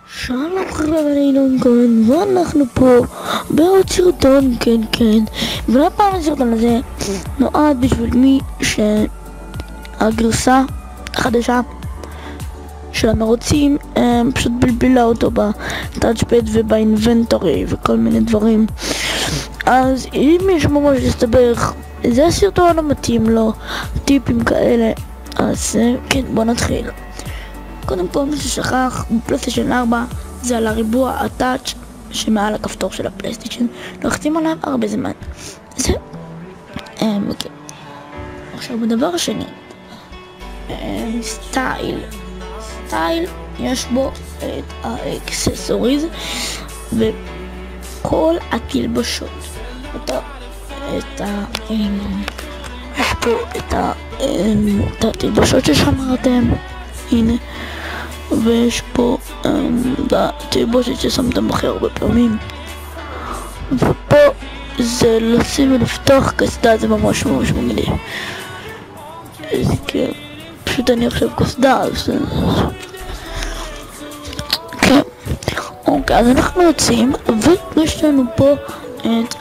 שלום חברים, כהן, ואנחנו פה בעוד סרטון, כן, ולפעם הסרטון הזה נועד בשביל מי שהגרסה החדשה של המרוצים פשוט בלבלה אותו בטאצ'פד ובאינבנטורי וכל מיני דברים. אז אם מישהו ממש יסתבך, זה הסרטון המתאים לו, טיפים כאלה. אז כן, בוא נתחיל. קודם כל, מי ששכח, בפלייסטיישן 4 זה על הריבוע הטאץ' שמעל הכפתור של הפלייסטיישן, לוחצים עליו הרבה זמן. זה אוקיי. עכשיו בדבר השני, סטייל, יש בו את האקססוריז וכל התלבשות. יש פה את התלבשות ששמרתם, הנה, ויש פה התלבושת ששמתם הכי הרבה פעמים, ופה זה לשים ולפתוח קסדה, זה ממש מגניב. אז כן, פשוט אני עכשיו קסדה, אז כן. אוקיי, אז אנחנו יוצאים, ויש לנו פה את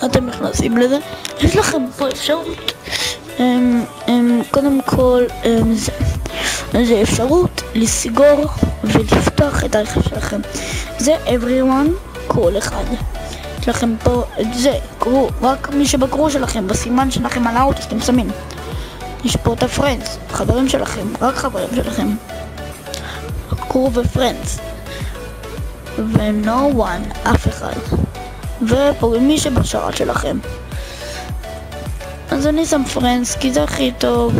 אתם נכנסים לזה, יש לכם פה אפשרות, קודם כל זה אפשרות לסגור ולפתוח את הרכב שלכם. זה everyone, כל אחד. יש לכם פה את זה, קרו, רק מי שבקרו שלכם, בסימן שלכם על האוטו שאתם שמים. יש פה את הפרנדס, חברים שלכם, רק חברים שלכם. קרו ופרנדס. ו-no one, אף אחד. ופה מי שבשרת שלכם. אז אני שם פרנדס, כי זה הכי טוב.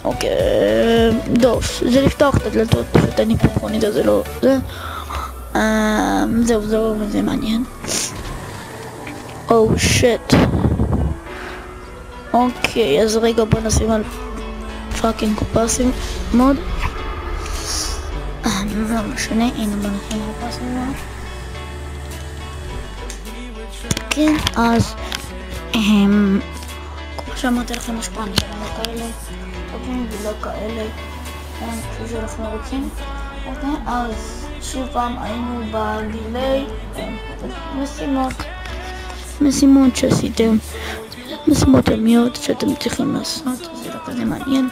אוקיי, דוס, זה לפתוח את הדלתות, פשוט אני פרחונית, אז זה לא, זהו, זה מעניין. או שיט. אוקיי, אז רגע בוא נשים על פאקינג קופסים מוד. לא משנה, הנה בוא נשים על קופסים מוד. כן, אז כמו שאמרתי לכם, יש פעם שלא כאלה טובים ולא כאלה כפי שאנחנו רוצים. אז שוב פעם היינו בדילי משימות שעשיתם, משימות יומיות שאתם צריכים לעשות, זה לא כזה מעניין.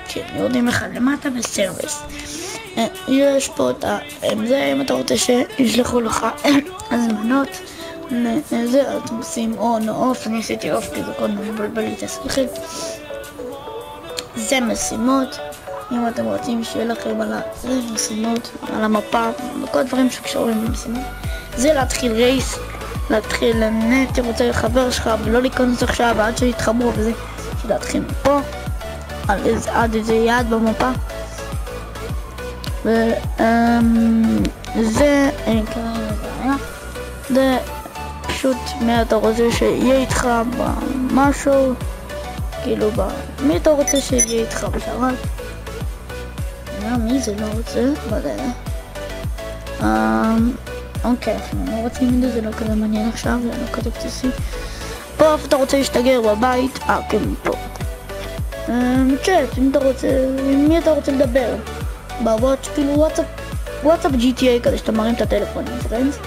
כן, יורדים אחד למטה בסרוויס. יש פה את זה, אם אתה רוצה שישלחו לך הזמנות, זה אתם עושים און או אוף, אני עשיתי אוף כי זה כל מבלבל לי את השכל. זה משימות, אם אתם רוצים שיהיה לכם על משימות, על המפה, וכל דברים שקשורים למשימות. זה להתחיל רייס, להתחיל לנט, רוצה לחבר שלך ולא להיכנס עכשיו עד שיתחברו וזה, להתחיל מפה, עד איזה יעד במפה. וזה זה פשוט מי אתה רוצה שיהיה איתך במשהו, כאילו מי אתה רוצה שיהיה איתך בשרת, מי זה לא רוצה, בדרך. אוקיי, אנחנו לא רוצים את זה, זה לא כזה מעניין עכשיו, זה לא כזה בסיסי. פה איפה אתה רוצה להשתגר בבית, כן, פה צ'אט, אם אתה רוצה, עם מי אתה רוצה לדבר בוואטס, כאילו וואטסאפ GTA כזה שאתה מרים את הטלפון עם פרנדס.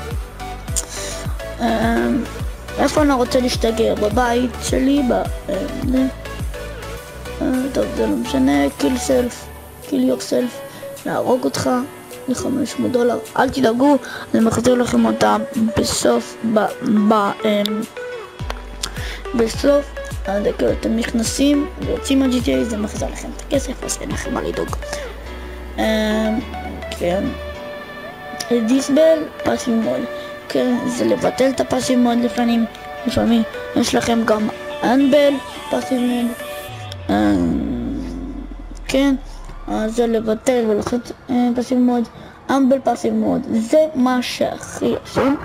איפה אני רוצה להשתגר? בבית שלי, טוב זה לא משנה, kill yourself, להרוג אותך ל$500, אל תדאגו, אני מחזיר לכם אותה בסוף, בסוף, כאילו אתם נכנסים ויוצאים מה-GTA, זה מחזיר לכם את הכסף, אז אין לכם מה לדאוג. כן, דיסבל, פאסיב מוד, כן, זה לבטל את הפאסיב מוד לפעמים יש לכם גם אנבל, פאסיב מוד, כן, אז זה לבטל ולעשות פאסיב מוד, אמבל פאסיב מוד, זה מה שהכי עושים.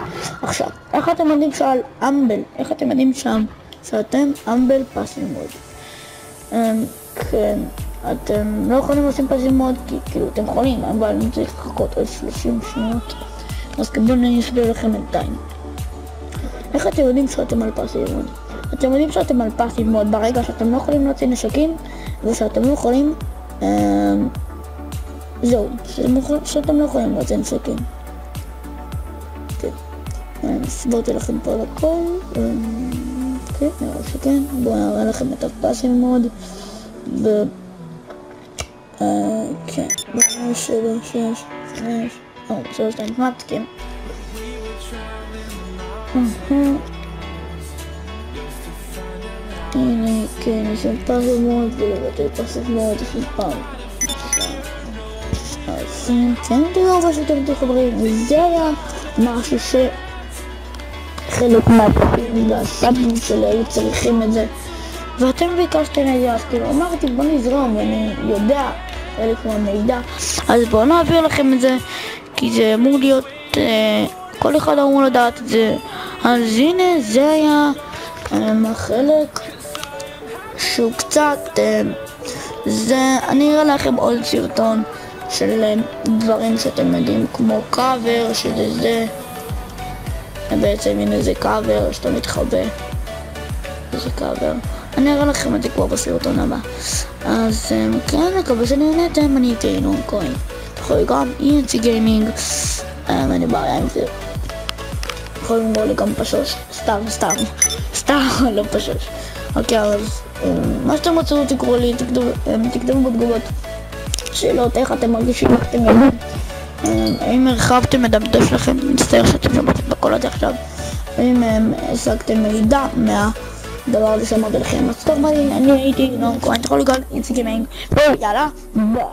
עכשיו, איך אתם יודעים שעל אמבל, איך אתם יודעים שם שאתם אמבל פאסיב מוד? כן, אתם לא יכולים לעשות פאסיב מוד כי כאילו אתם יכולים, אבל אני צריך לחכות עוד 30 שניות, אז כמובן אני אסביר לכם בינתיים. איך אתם יודעים שאתם על פאסיב מוד? אתם יודעים שאתם על פאסיב מוד ברגע שאתם לא יכולים להוציא נשקים ושאתם לא יכולים זהו, שאתם לא יכולים להוציא נשקים. הסברתי לכם פה על הכל. כן, נראה שכן. בואו נראה לכם את הפאסיב מוד כן, 5, 6, 5, 3, 2, כן. הנה, כן, יש שם פאסיב מוד ולבטל פאסיב מוד, יש לי פעם. אז כן, תראו מה שאתם חברים, וזה היה משהו שחלק מהפרקים והסאבים שלי היו צריכים את זה ואתם ביקשתם את זה, אז כאילו אמרתי בוא נזרום ואני יודע חלק מהמידע, אז בואו נעביר לכם את זה כי זה אמור להיות, כל אחד אמור לדעת את זה. אז הנה זה היה החלק שהוא קצת אני אראה לכם עוד סרטון של דברים שאתם יודעים כמו קאבר, שזה זה בעצם הנה זה קאבר שאתה מתחבא, זה קאבר. אני אראה לכם את זה כבר בסרטון הבא. אז כן, מקווה שנהנתם. אני הייתי ינון כהן, יכולים גם ENC גיימינג, אין בעיה עם זה, יכולים לראות לי גם פשוש, סתם לא פשוש. אוקיי, אז מה שאתם רוצים תקראו לי, תכתבו בתגובות שאלות, איך אתם מרגישים, איך אתם יודעים, האם הרחבתם את המידע שלכם, מצטער שאתם שמעתם בכל עד עכשיו, האם השגתם מידע מהדבר הזה שאמרתי לכם. אז טוב, אני הייתי ינון כהן, תוכלו גם ENC גיימינג, ויאללה ביי.